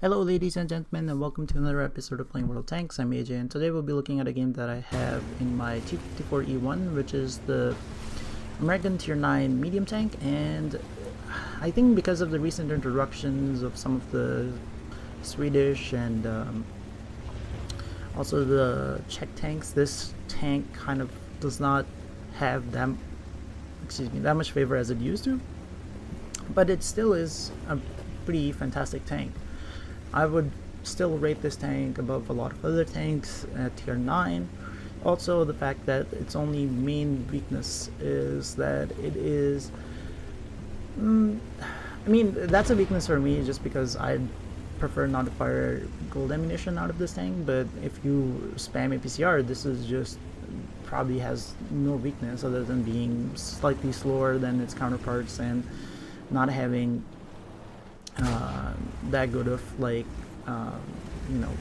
Hello ladies and gentlemen, and welcome to another episode of Playing World of Tanks. I'm AJ, and today we'll be looking at a game that I have in my T54E1, which is the American Tier 9 medium tank. And I think because of the recent introductions of some of the Swedish and also the Czech tanks, this tank kind of does not have that much favor as it used to, but it still is a pretty fantastic tank. I would still rate this tank above a lot of other tanks at tier 9. Also, the fact that its only main weakness is that it is... I mean, that's a weakness for me just because I prefer not to fire gold ammunition out of this tank, but if you spam APCR, this is just probably has no weakness other than being slightly slower than its counterparts and not having that good of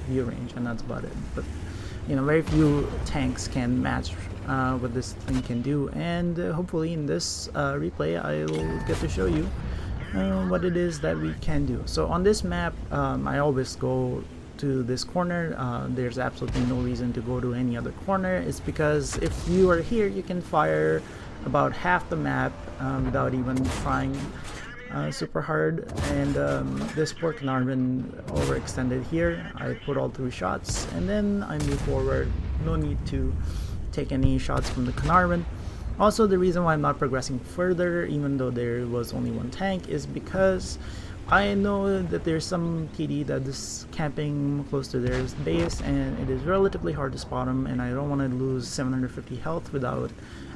view range, and that's about it. But very few tanks can match what this thing can do, and hopefully in this replay I'll get to show you what it is that we can do. So on this map, I always go to this corner. There's absolutely no reason to go to any other corner. It's because if you are here, you can fire about half the map without even trying super hard. And this poor Carnarvon overextended here. I put all 3 shots and then I move forward. No need to take any shots from the Carnarvon. Also, the reason why I'm not progressing further, even though there was only 1 tank, is because I know that there's some TD that is camping close to their base, and it is relatively hard to spot them, and I don't want to lose 750 health without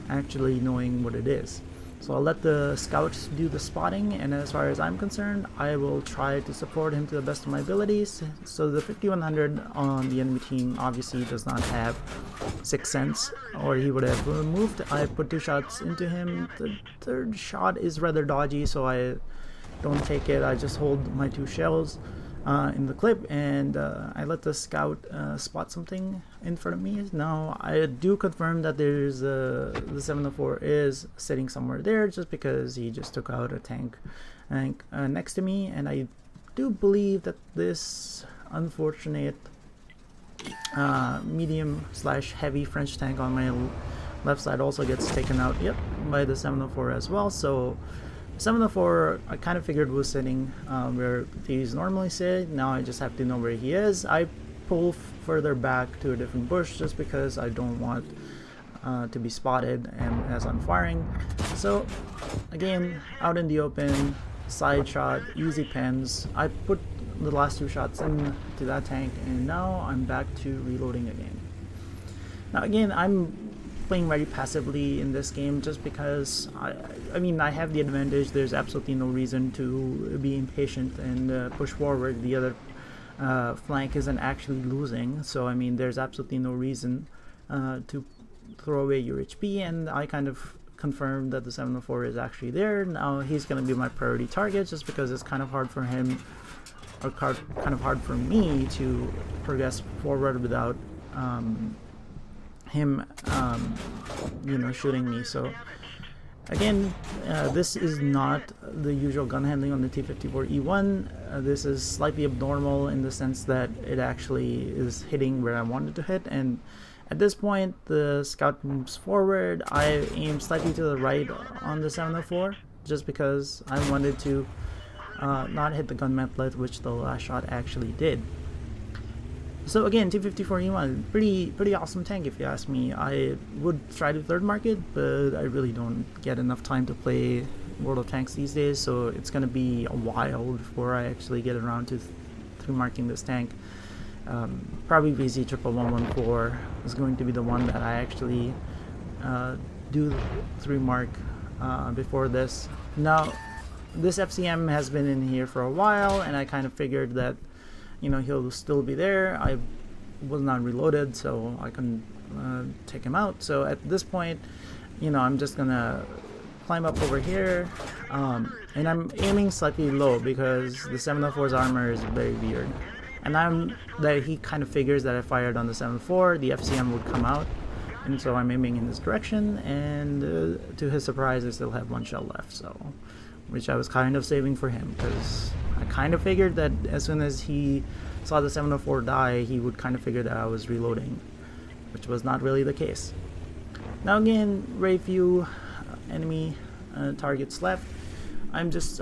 actually knowing what it is. So I'll let the scouts do the spotting, and as far as I'm concerned, I will try to support him to the best of my abilities. So the 5100 on the enemy team obviously does not have 6th sense, or he would have moved. I put 2 shots into him. The 3rd shot is rather dodgy, so I don't take it. I just hold my 2 shells in the clip, and I let the scout spot something in front of me. Now I do confirm that there's the 704 is sitting somewhere there, just because he just took out a tank next to me, and I do believe that this unfortunate medium / heavy French tank on my left side also gets taken out, by the 704 as well. So 704 I kind of figured was sitting where these normally sit. Now I just have to know where he is. I pull further back to a different bush just because I don't want to be spotted and as I'm firing. So again, out in the open, side shot, easy pens. I put the last 2 shots into that tank, and now I'm back to reloading again. Now again, I'm playing very passively in this game just because I mean I have the advantage. There's absolutely no reason to be impatient and push forward. The other flank isn't actually losing, so I mean there's absolutely no reason to throw away your HP, and I kind of confirmed that the 704 is actually there. Now he's going to be my priority target just because it's kind of hard for him, or kind of hard for me to progress forward without him shooting me. So again, this is not the usual gun handling on the T54E1. This is slightly abnormal in the sense that it actually is hitting where I wanted to hit, and at this point the scout moves forward. I aim slightly to the right on the 704 just because I wanted to not hit the gun mantlet, which the last shot actually did. So again, T54E1, pretty awesome tank if you ask me. I would try to 3rd mark it, but I really don't get enough time to play World of Tanks these days, so it's going to be a while before I actually get around to 3 marking this tank. Probably VZ11114 is going to be the one that I actually do 3 mark before this. Now, this FCM has been in here for a while, and I kind of figured that he'll still be there. I was not reloaded, so I couldn't take him out. So at this point, I'm just gonna climb up over here, and I'm aiming slightly low because the 704's armor is very weird, and he kind of figures that I fired on the 704, the FCM would come out, and so I'm aiming in this direction, and to his surprise I still have 1 shell left, so which I was kind of saving for him because I kind of figured that as soon as he saw the 704 die, he would kind of figure that I was reloading, which was not really the case. Now again, very few enemy targets left. I'm just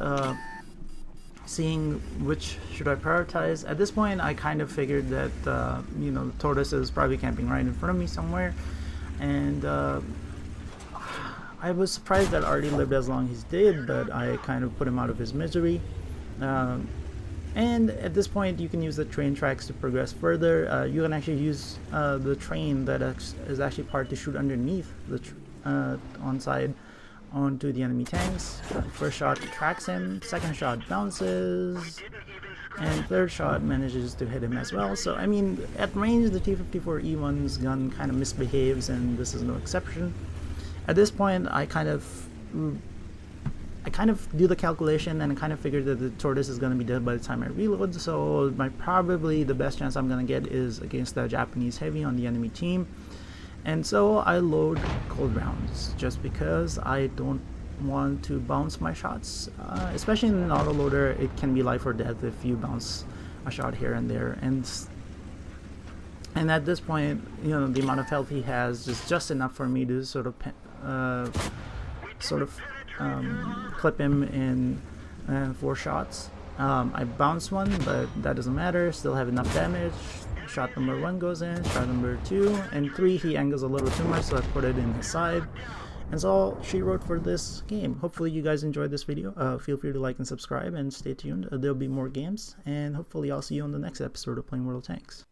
seeing which should I prioritize. At this point, I kind of figured that you know, the tortoise is probably camping right in front of me somewhere, and I was surprised that Artie lived as long as he did, but I kind of put him out of his misery. And at this point, you can use the train tracks to progress further. You can actually use the train that is actually part to shoot underneath the on side onto the enemy tanks. First shot tracks him, second shot bounces, and third shot manages to hit him as well. So I mean, at range, the T54E1's gun kind of misbehaves, and this is no exception. At this point, I kind of do the calculation, and I kind of figured that the tortoise is going to be dead by the time I reload, so probably the best chance I'm going to get is against the Japanese heavy on the enemy team. And so I load cold rounds, just because I don't want to bounce my shots. Especially in an autoloader, it can be life or death if you bounce a shot here and there. And at this point, you know, the amount of health he has is just enough for me to sort of clip him in 4 shots. I bounced one, but that doesn't matter. Still have enough damage. Shot number 1 goes in, shot number 2, and 3 he angles a little too much, so I put it in his side. And so all she wrote for this game. Hopefully you guys enjoyed this video. Feel free to like and subscribe, and stay tuned. There'll be more games, and hopefully I'll see you on the next episode of Playing World of Tanks.